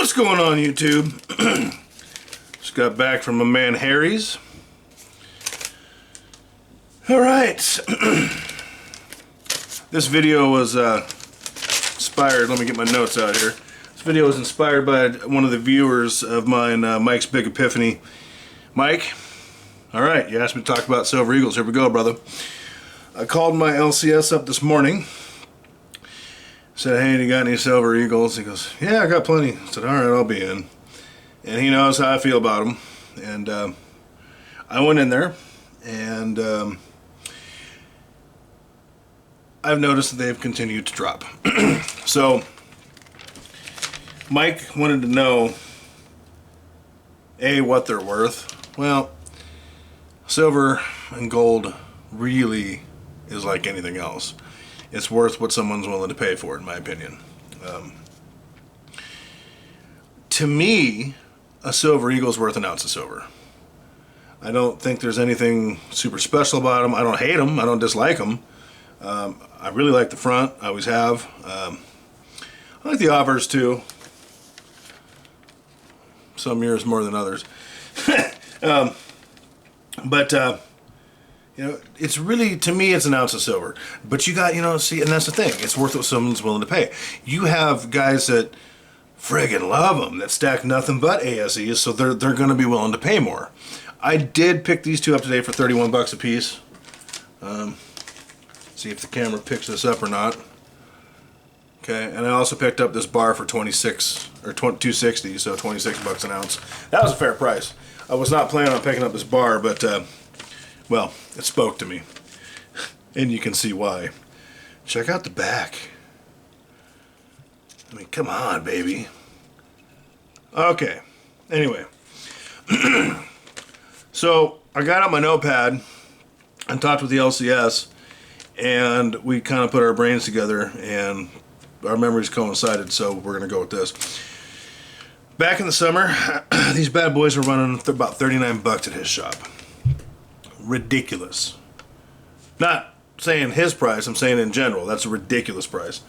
What's going on, YouTube? Just got back from my man Harry's. Alright. This video was inspired, let me get my notes out here. This video was inspired by one of the viewers of mine, Mike's Big Epiphany. Mike, alright, you asked me to talk about Silver Eagles. Here we go, brother. I called my LCS up this morning. Said, hey, you got any Silver Eagles? He goes, yeah, I got plenty. I said, alright, I'll be in. And he knows how I feel about them. And I went in there, and I've noticed that they've continued to drop. So, Mike wanted to know, A, what they're worth. Well, silver and gold really is like anything else. It's worth what someone's willing to pay for it, in my opinion. To me, a Silver Eagle's worth an ounce of silver. I don't think there's anything super special about them. I don't hate them. I don't dislike them. I really like the front. I always have. I like the offers too. Some years more than others. You know, it's really, to me, it's an ounce of silver. But you got, you know, see, and that's the thing. It's worth what someone's willing to pay. You have guys that friggin' love them, that stack nothing but ASEs, so they're going to be willing to pay more. I did pick these two up today for 31 bucks a piece. See if the camera picks this up or not. Okay, and I also picked up this bar for 26 or 260, so 26 bucks an ounce. That was a fair price. I was not planning on picking up this bar, but well, it spoke to me, and you can see why. Check out the back. I mean, come on, baby. Okay, anyway. So, I got out my notepad and talked with the LCS, and we kind of put our brains together, and our memories coincided, so we're going to go with this. Back in the summer, these bad boys were running about 39 bucks at his shop. Ridiculous. Not saying his price, I'm saying in general. That's a ridiculous price.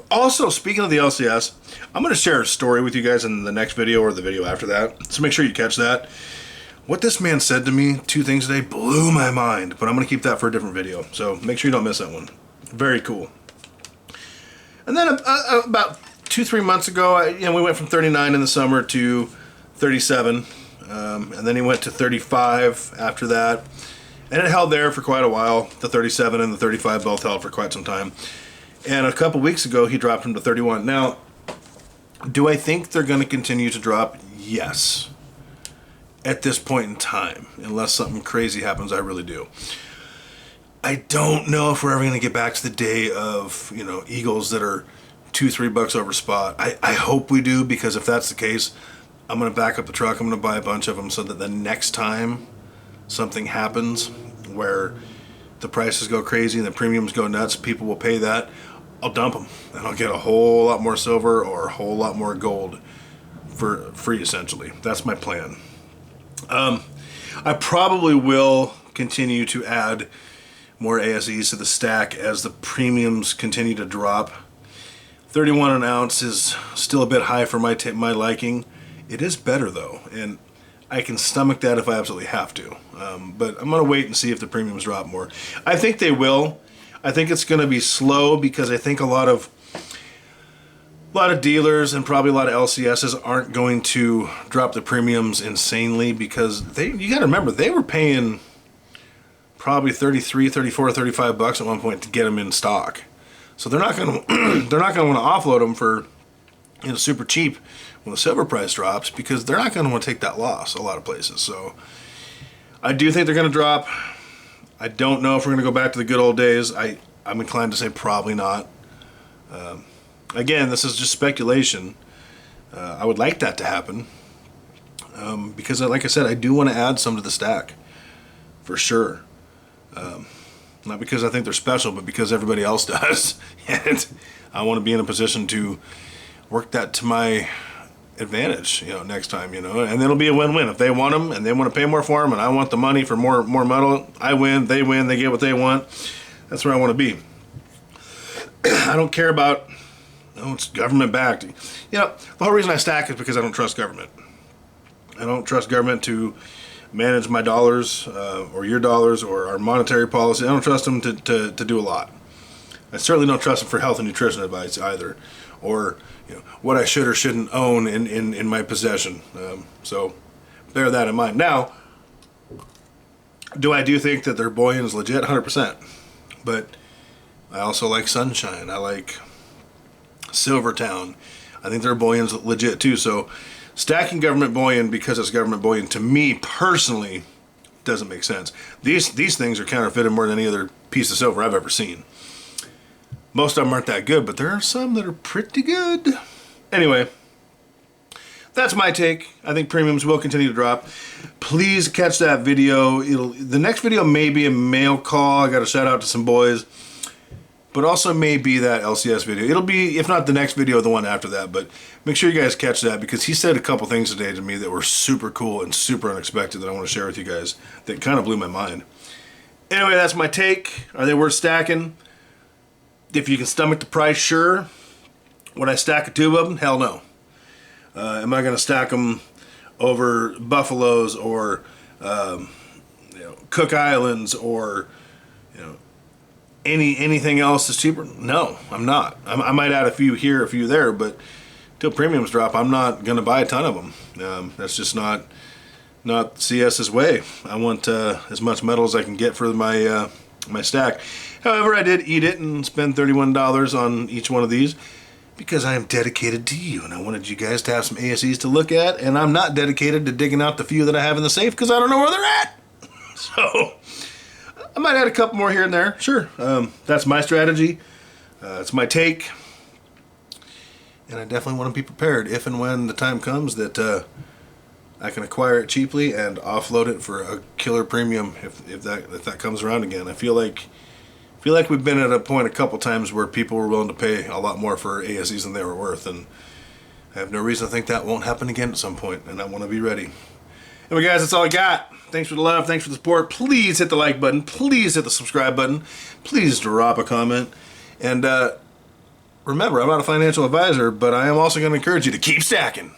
Also, speaking of the LCS, I'm going to share a story with you guys in the next video or the video after that. So make sure you catch that. What this man said to me, 2 things today, blew my mind. But I'm going to keep that for a different video. So make sure you don't miss that one. Very cool. And then about 2-3 months ago, we went from 39 in the summer to 37. And then he went to 35 after that, and it held there for quite a while. The 37 and the 35 both held for quite some time, and a couple weeks ago he dropped them to 31. Now, do I think they're going to continue to drop? Yes, at this point in time, unless something crazy happens. I really do. I don't know if we're ever going to get back to the day of, you know, Eagles that are $2-3 bucks over spot. I hope we do, because if that's the case, I'm going to back up the truck. I'm going to buy a bunch of them so that the next time something happens where the prices go crazy and the premiums go nuts, people will pay that. I'll dump them and I'll get a whole lot more silver or a whole lot more gold for free, essentially. That's my plan. I probably will continue to add more ASEs to the stack as the premiums continue to drop. 31 an ounce is still a bit high for my liking. It is better though, and I can stomach that if I absolutely have to. But I'm going to wait and see if the premiums drop more. I think they will. I think it's going to be slow, because I think a lot of dealers and probably a lot of LCSs aren't going to drop the premiums insanely, because you got to remember, they were paying probably 33, 34, 35 bucks at one point to get them in stock. So they're not going to they're not going to want to offload them for, you know, super cheap when the silver price drops, because they're not going to want to take that loss a lot of places. So I do think they're going to drop. I don't know if we're going to go back to the good old days. I'm inclined to say probably not. Again, this is just speculation. I would like that to happen, because like I said, I do want to add some to the stack for sure. Not because I think they're special, but because everybody else does. And I want to be in a position to work that to my advantage, you know, next time, you know, and it'll be a win-win. If they want them and they want to pay more for them, and I want the money for more metal, I win, they get what they want. That's where I want to be. I don't care about Oh, it's government backed. You know, the whole reason I stack is because I don't trust government. I don't trust government to manage my dollars or your dollars or our monetary policy. I don't trust them to do a lot. I certainly don't trust them for health and nutrition advice either, or what I should or shouldn't own in my possession. So bear that in mind. Now, do I do think that their bullion is legit? 100%. But I also like Sunshine. I like Silvertown. I think their bullion's legit too. So stacking government bullion because it's government bullion, to me personally, doesn't make sense. These things are counterfeited more than any other piece of silver I've ever seen. Most of them aren't that good, but there are some that are pretty good. Anyway, that's my take. I think premiums will continue to drop. Please catch that video. The next video may be a mail call. I got to shout out to some boys. But also may be that LCS video. It'll be, if not the next video, the one after that. But make sure you guys catch that, because he said a couple things today to me that were super cool and super unexpected that I want to share with you guys that kind of blew my mind. Anyway, that's my take. Are they worth stacking? If you can stomach the price, sure. Would I stack a tube of them? Hell no. Am I going to stack them over Buffaloes or Cook Islands or anything else that's cheaper? No, I'm not. I might add a few here, a few there, but till premiums drop, I'm not going to buy a ton of them. That's just not CS's way. I want as much metal as I can get for my my stack. However, I did eat it and spend $31 on each one of these because I am dedicated to you, and I wanted you guys to have some ASEs to look at, and I'm not dedicated to digging out the few that I have in the safe because I don't know where they're at. So I might add a couple more here and there. Sure. That's my strategy. It's my take. And I definitely want to be prepared if and when the time comes that I can acquire it cheaply and offload it for a killer premium if that comes around again. I feel like we've been at a point a couple times where people were willing to pay a lot more for ASEs than they were worth, and I have no reason to think that won't happen again at some point, and I want to be ready. Anyway, guys, that's all I got. Thanks for the love. Thanks for the support. Please hit the like button. Please hit the subscribe button. Please drop a comment. And remember, I'm not a financial advisor, but I am also going to encourage you to keep stacking.